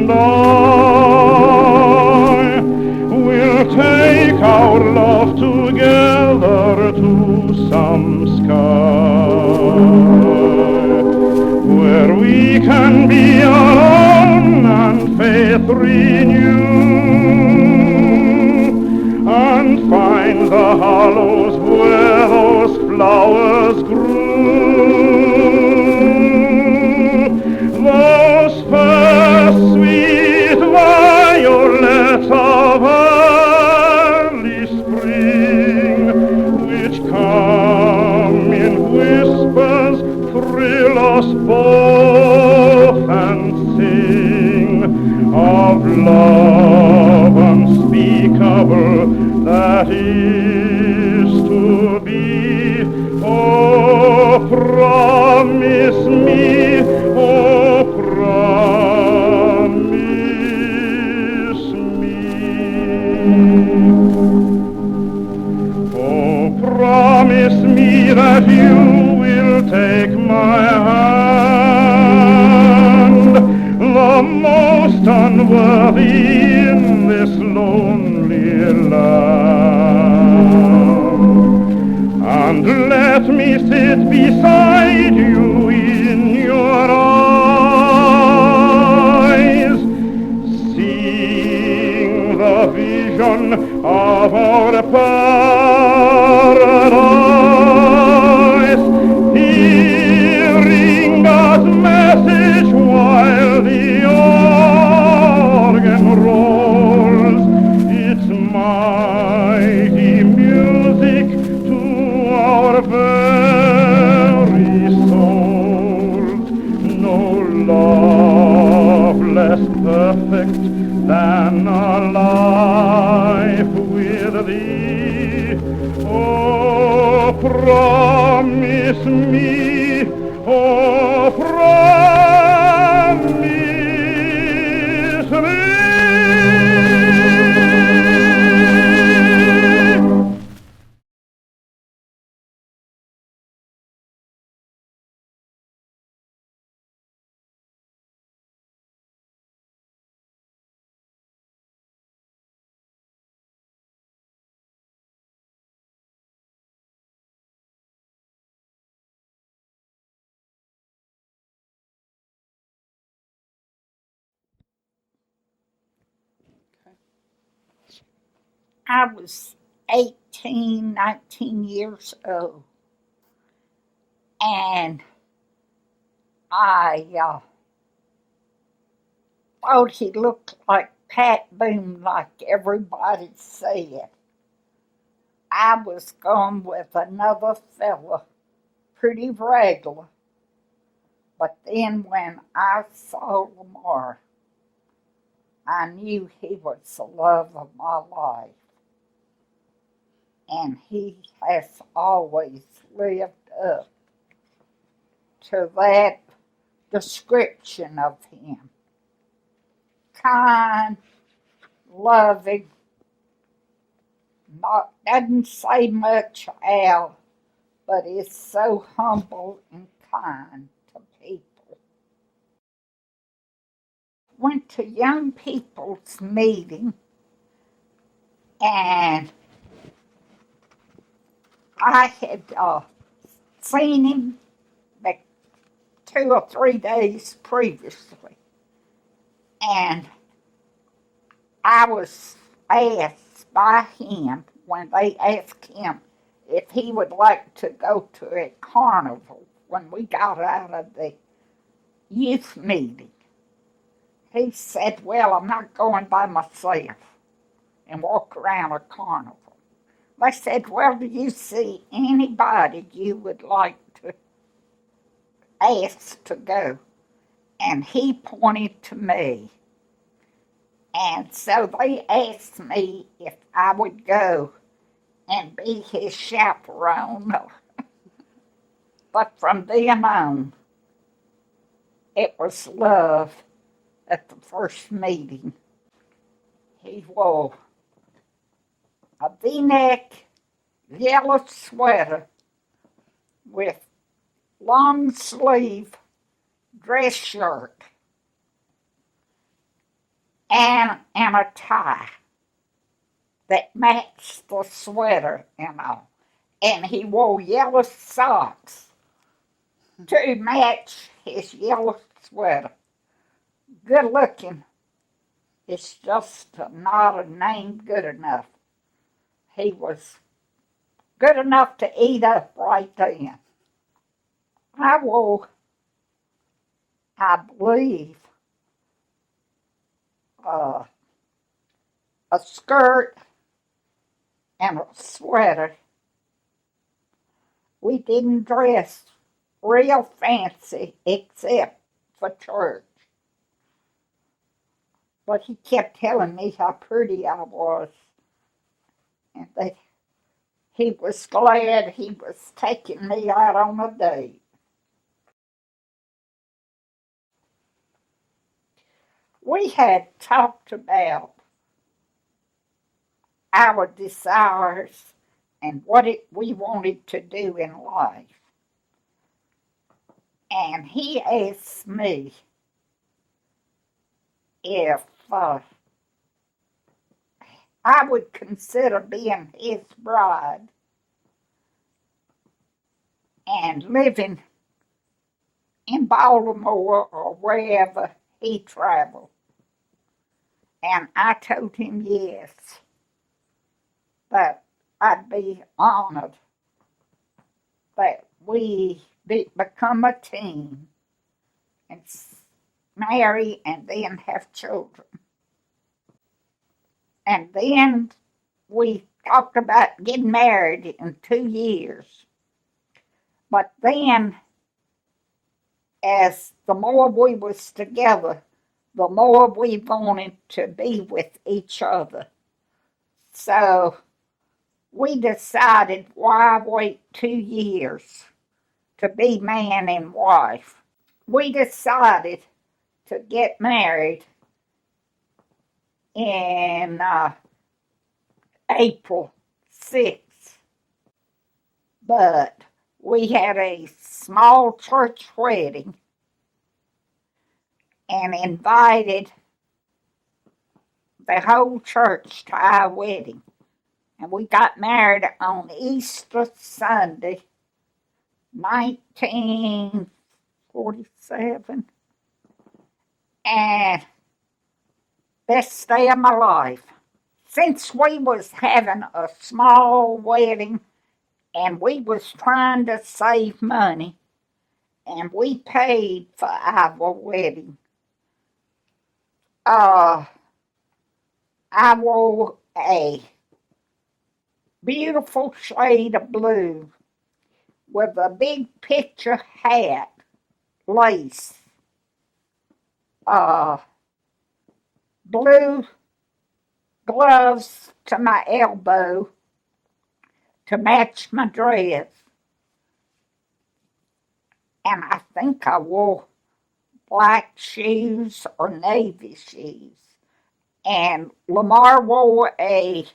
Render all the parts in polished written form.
and I will take our love together to some sky where we can be alone and faith renew and find the hollows where those flowers grew, those first sweet violets of early spring, which come in whispers, thrill us both and sing of love unspeakable that is to be. Oh, promise me, oh, promise me. Oh, promise me that you will take my hand, the most unworthy in this lonely land, and let me sit beside you in your eyes, seeing the vision of our paradise, hearing God's message while the organ rolls its mighty music to our very souls. No love less perfect than a life with thee. Oh, promise me, oh, promise me. I was 18, 19 years old, and I thought he looked like Pat Boone, like everybody said. I was going with another fella, pretty regular, but then when I saw Lamar, I knew he was the love of my life, and he has always lived up to that description of him. Kind, loving, not doesn't say much Al, but is so humble and kind to people. Went to young people's meeting, and I had seen him like 2 or 3 days previously, and I was asked by him when they asked him if he would like to go to a carnival when we got out of the youth meeting. He said, "Well, I'm not going by myself and walk around a carnival." They said, "Well, do you see anybody you would like to ask to go?" And he pointed to me. And so they asked me if I would go and be his chaperone. But from then on, it was love at the first meeting. He wore a V-neck yellow sweater with long sleeve dress shirt and a tie that matched the sweater and all. And he wore yellow socks to match his yellow sweater. Good looking. It's just not a name good enough. He was good enough to eat up right then. I wore, I believe, uh, a skirt and a sweater. We didn't dress real fancy except for church. But he kept telling me how pretty I was and that he was glad he was taking me out on a date. We had talked about our desires and we wanted to do in life. And he asked me if I would consider being his bride and living in Baltimore or wherever he traveled. And I told him yes, that I'd be honored that we become a team and marry and then have children. And then we talked about getting married in 2 years. But then, as the more we was together, the more we wanted to be with each other. So we decided, why wait 2 years to be man and wife? We decided to get married in April 6th. But we had a small church wedding and invited the whole church to our wedding. And we got married on Easter Sunday, 1947. And best day of my life. Since we was having a small wedding and we was trying to save money, and we paid for our wedding, I wore a beautiful shade of blue with a big picture hat, lace, blue gloves to my elbow to match my dress. And I think I wore black shoes or navy shoes. And Lamar wore a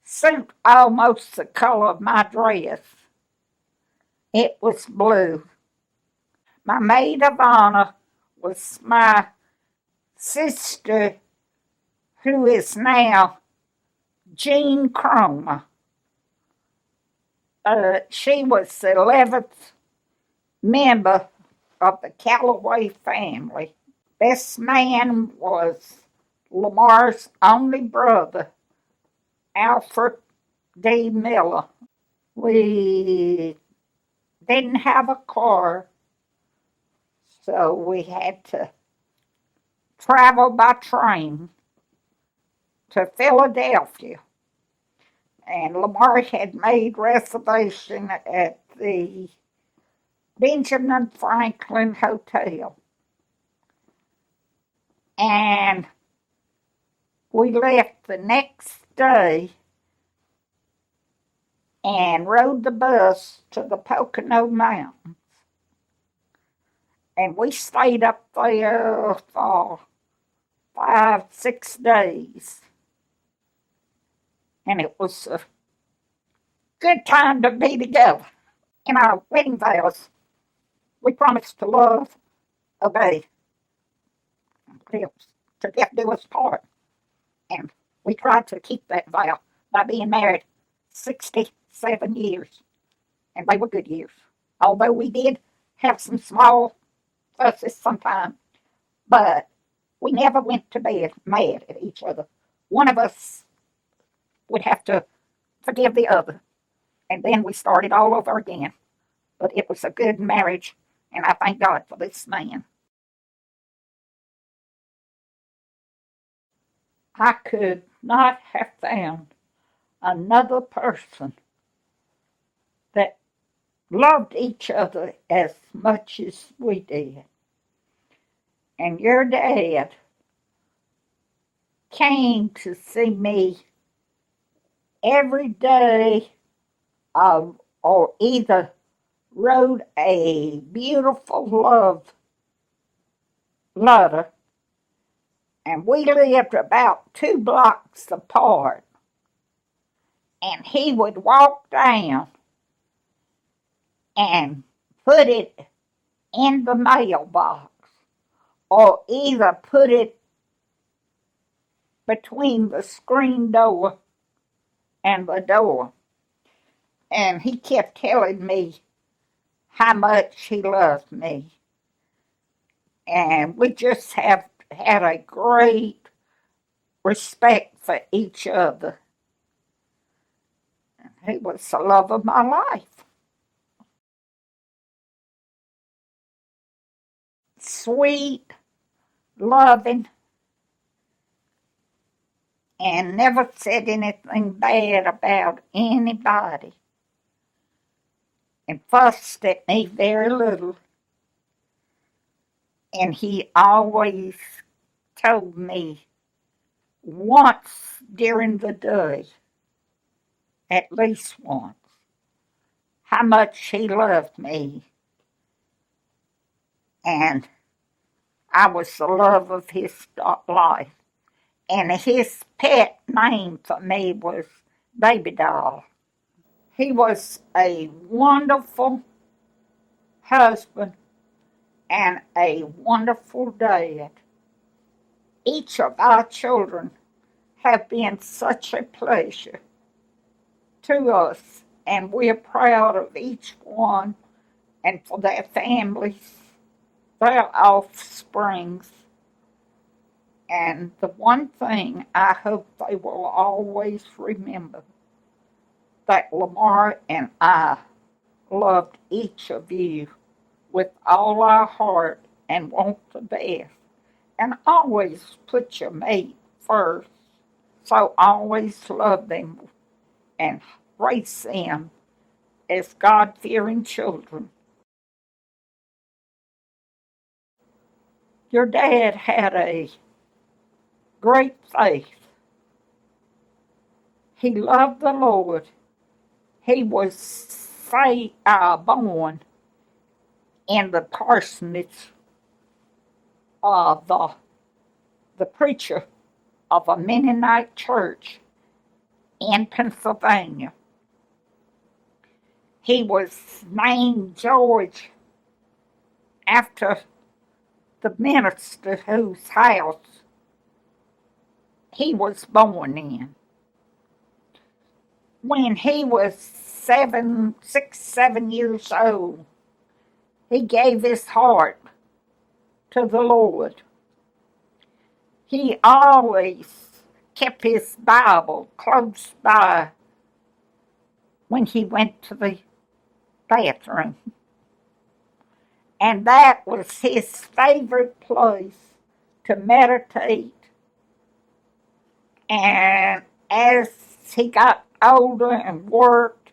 suit almost the color of my dress. It was blue. My maid of honor was my sister, who is now Jean Cromer. She was the 11th member of the Calloway family. Best man was Lamar's only brother, Alfred D. Miller. We didn't have a car, so we had to travel by train to Philadelphia. And Lamar had made reservation at the Benjamin Franklin Hotel. And we left the next day and rode the bus to the Pocono Mountains. And we stayed up there for 5-6 days. And it was a good time to be together. In our wedding vows, we promised to love, obey, and what else? to death do us part. And we tried to keep that vow by being married 67 years. And they were good years. Although we did have some small fusses sometimes, but we never went to bed mad at each other. One of us would have to forgive the other, and then we started all over again. But it was a good marriage, and I thank God for this man. I could not have found another person that loved each other as much as we did. And your dad came to see me every day or either wrote a beautiful love letter, and we lived about 2 blocks apart, and he would walk down and put it in the mailbox or either put it between the screen door and the door. And he kept telling me how much he loved me. And we just have had a great respect for each other. He was the love of my life. Sweet, loving, and never said anything bad about anybody. And fussed at me very little. And he always told me once during the day, at least once, how much he loved me. And I was the love of his life. And his pet name for me was Baby Doll. He was a wonderful husband and a wonderful dad. Each of our children have been such a pleasure to us, and we're proud of each one and for their families, their offsprings. And the one thing I hope they will always remember, that Lamar and I loved each of you with all our heart and want the best. And always put your mate first. So always love them and raise them as God-fearing children. Your dad had a great faith. He loved the Lord. He was born in the parsonage of the preacher of a Mennonite church in Pennsylvania. He was named George after the minister whose house he was born in. When he was 7 years old, he gave his heart to the Lord. He always kept his Bible close by when he went to the bathroom. And that was his favorite place to meditate. And as he got older and worked,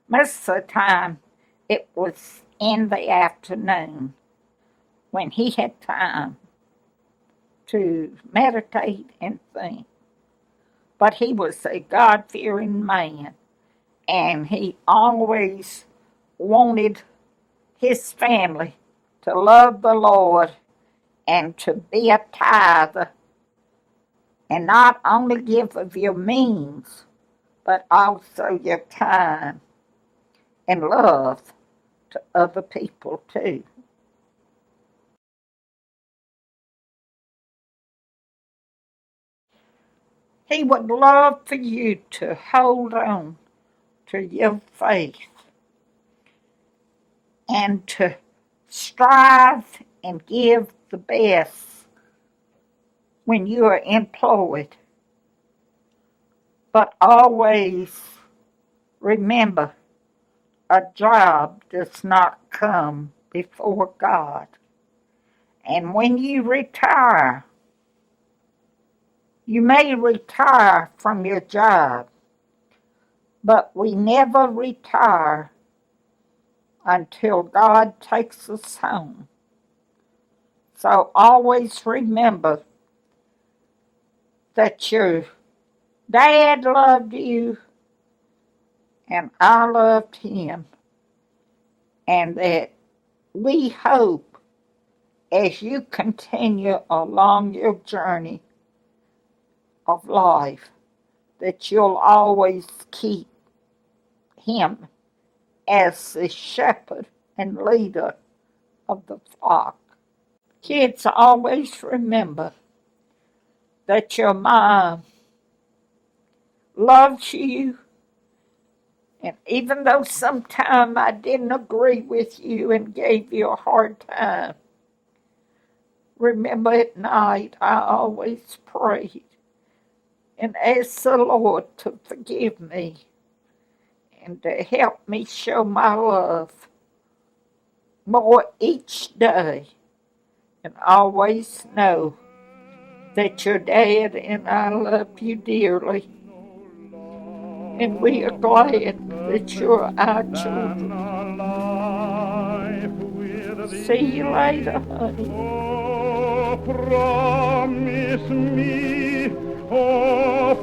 most of the time it was in the afternoon when he had time to meditate and think. But he was a God-fearing man, and he always wanted his family to love the Lord and to be a tither, and not only give of your means, but also your time and love to other people too. He would love for you to hold on to your faith and to strive and give the best when you are employed. But always remember, a job does not come before God. And when you retire, you may retire from your job, but we never retire until God takes us home. So always remember that your dad loved you and I loved him, and that we hope as you continue along your journey of life that you'll always keep him as the shepherd and leader of the flock. Kids, always remember that your mom loves you, and even though sometimes I didn't agree with you and gave you a hard time, remember at night I always prayed and asked the Lord to forgive me and to help me show my love more each day, and always know that your dad and I love you dearly, and we are glad that you're our children. See you later, honey. Oh, promise me, oh,